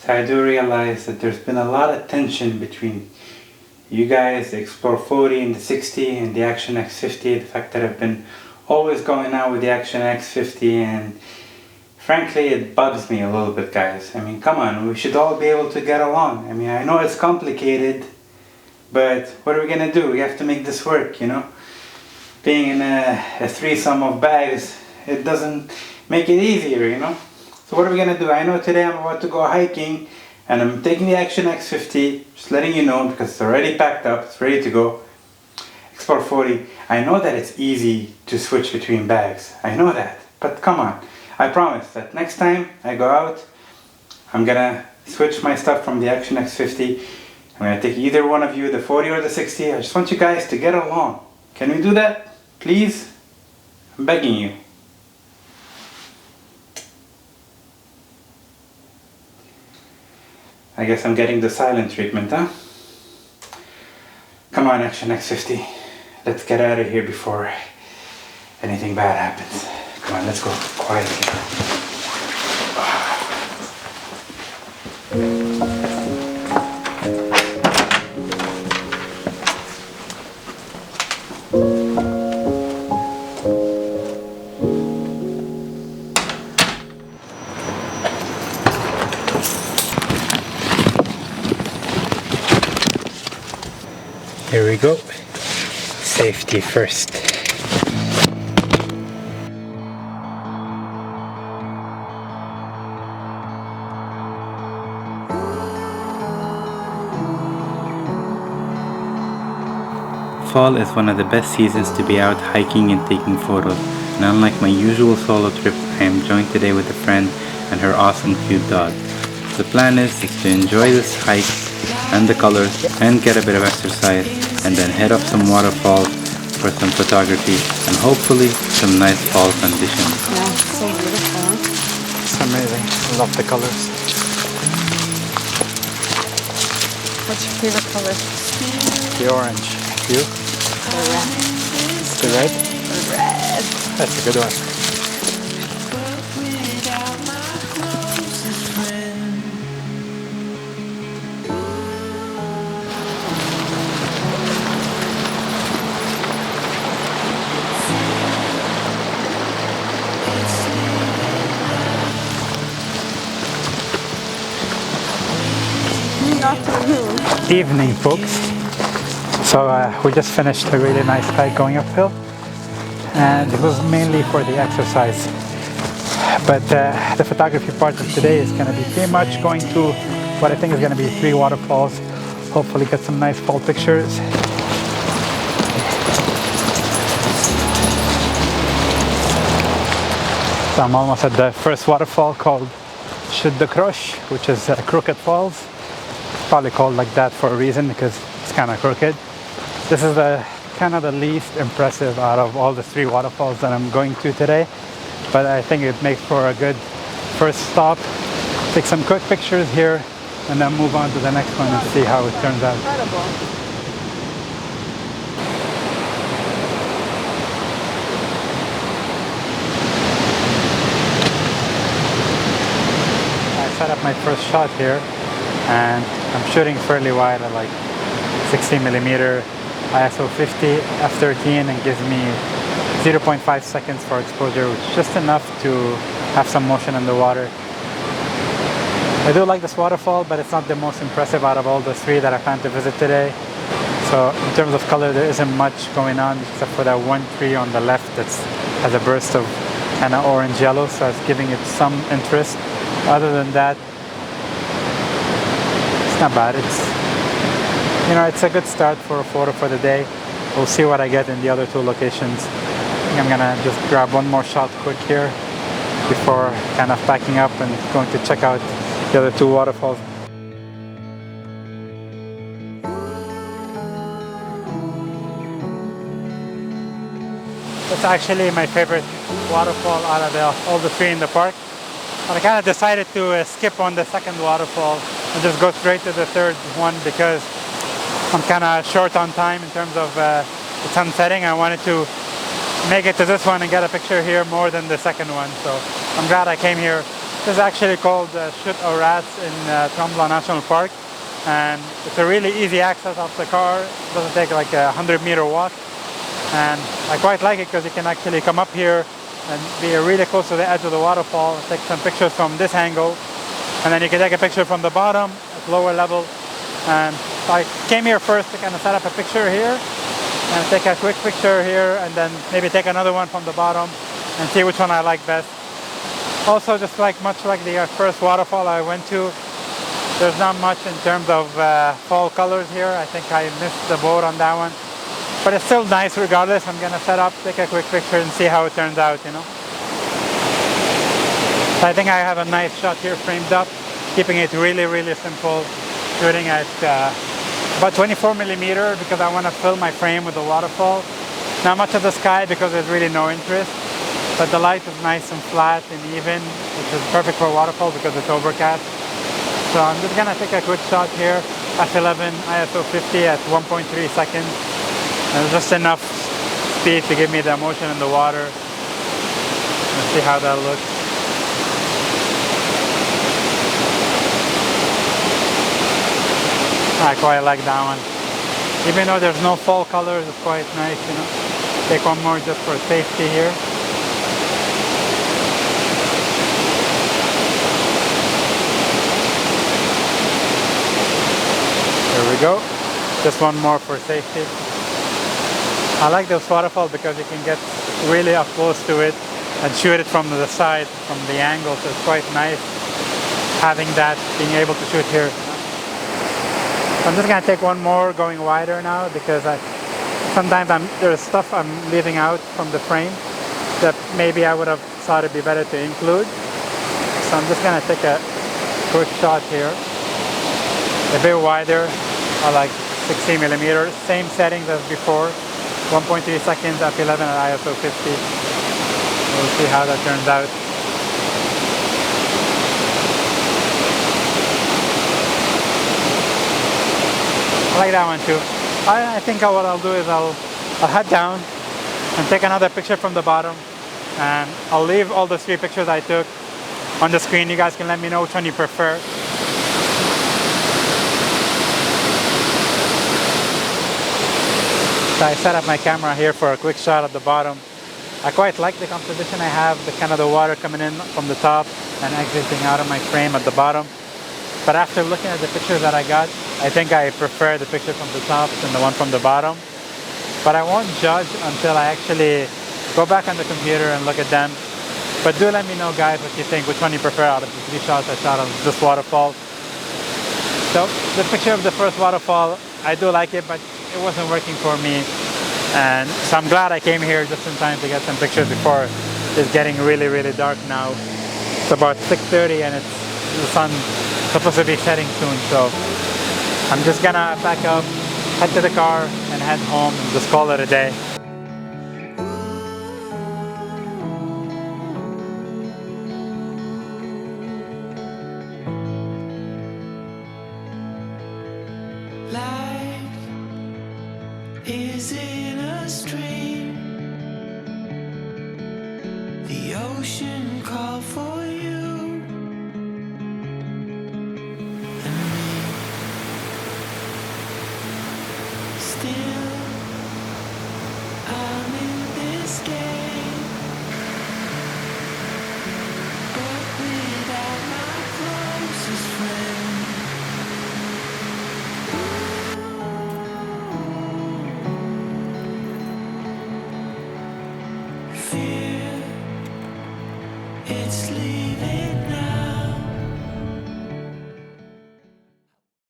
So I do realize that there's been a lot of tension between you guys, the Explore 40 and the 60 and the Action X50. The fact that I've been always going out with the Action X50, and frankly it bugs me a little bit, guys. I mean, come on, we should all be able to get along. I mean, I know it's complicated, but what are we gonna do? We have to make this work, you know? Being in a threesome of bags, it doesn't make it easier, you know? So what are we gonna do? I know today I'm about to go hiking and I'm taking the Action X50, just letting you know because it's already packed up, it's ready to go. Explore 40, I know that it's easy to switch between bags, I know that, but come on. I promise that next time I go out, I'm gonna switch my stuff from the Action X50. I'm gonna take either one of you, the 40 or the 60. I just want you guys to get along. Can we do that? Please? I'm begging you. I guess I'm getting the silent treatment, huh? Come on, Action X50. Let's get out of here before anything bad happens. Come on, let's go quietly. Here we go. Safety first. Fall is one of the best seasons to be out hiking and taking photos, and unlike my usual solo trip, I am joined today with a friend and her awesome cute dog. The plan is to enjoy this hike and the colors and get a bit of exercise, and then head up some waterfalls for some photography and hopefully some nice fall conditions. Yeah, so beautiful. It's amazing. I love the colors. What's your favorite color? The orange. You? The red. The red? The red. That's a good one. Evening, folks. So we just finished a really nice hike going uphill, and it was mainly for the exercise, but the photography part of today is going to be pretty much going to what I think is going to be 3 waterfalls. Hopefully get some nice fall pictures. So I'm almost at the first waterfall, called Shimoda Bags, which is Crooked Falls. Probably called like that for a reason, because it's kind of crooked. This is kind of the least impressive out of all the 3 waterfalls that I'm going to today, but I think it makes for a good first stop. Take some quick pictures here and then move on to the next one and see how it turns out. Incredible. I set up my first shot here, and I'm shooting fairly wide at like 60mm ISO 50 f13, and gives me 0.5 seconds for exposure, which is just enough to have some motion in the water. I do like this waterfall, but it's not the most impressive out of all the 3 that I plan to visit today. So in terms of color, there isn't much going on except for that one tree on the left that has a burst of kind of orange yellow, so it's giving it some interest. Other than that, it's not bad. It's a good start for a photo for the day. We'll see what I get in the other 2 locations. I think I'm gonna just grab one more shot quick here before kind of packing up and going to check out the other 2 waterfalls. That's actually my favorite waterfall out of all the 3 in the park. But I kind of decided to skip on the second waterfall and just go straight to the third one, because I'm kind of short on time in terms of the sun setting. I wanted to make it to this one and get a picture here more than the second one. So I'm glad I came here This is actually called Chute aux Rats in Tremblant National Park, and it's a really easy access off the car. It doesn't take like a 100-meter walk, and I quite like it because you can actually come up here and be really close to the edge of the waterfall, take some pictures from this angle, and then you can take a picture from the bottom at lower level. And so I came here first to kind of set up a picture here and take a quick picture here, and then maybe take another one from the bottom and see which one I like best. Also, just much like the first waterfall I went to, there's not much in terms of fall colors here. I think I missed the boat on that one, but it's still nice regardless. I'm gonna set up, take a quick picture and see how it turns out, you know. So I think I have a nice shot here framed up, keeping it really simple, shooting at about 24 millimeter because I want to fill my frame with the waterfall. Not much of the sky because there's really no interest. But the light is nice and flat and even, which is perfect for a waterfall because it's overcast. So I'm just gonna take a quick shot here, f11, ISO 50 at 1.3 seconds. And it's just enough speed to give me the motion in the water. Let's see how that looks. I quite like that one. Even though there's no fall colors, it's quite nice, you know. Take one more just for safety here. There we go. Just one more for safety. I like this waterfall because you can get really up close to it and shoot it from the side, from the angle. So it's quite nice having that, being able to shoot here. I'm just gonna take one more going wider now because sometimes there's stuff I'm leaving out from the frame that maybe I would have thought it'd be better to include. So I'm just gonna take a quick shot here. A bit wider, I like 60 millimeters, same settings as before, 1.3 seconds, f11 at ISO 50. We'll see how that turns out. I like that one too. I think what I'll do is I'll head down and take another picture from the bottom, and I'll leave all the 3 pictures I took on the screen. You guys can let me know which one you prefer. So I set up my camera here for a quick shot at the bottom. I quite like the composition I have, the kind of the water coming in from the top and exiting out of my frame at the bottom. But after looking at the pictures that I got, I think I prefer the picture from the top than the one from the bottom. But I won't judge until I actually go back on the computer and look at them. But do let me know, guys, what you think, which one you prefer out of the 3 shots I shot of this waterfall. So the picture of the first waterfall, I do like it, but it wasn't working for me. And so I'm glad I came here just in time to get some pictures before it's getting really dark now. It's about 6:30 and the sun's supposed to be setting soon. So I'm just gonna pack up, head to the car and head home and just call it a day. Is in a stream. The ocean called for you and me. Still, I'm in this game, but without my closest friend. Fear, it's leaving.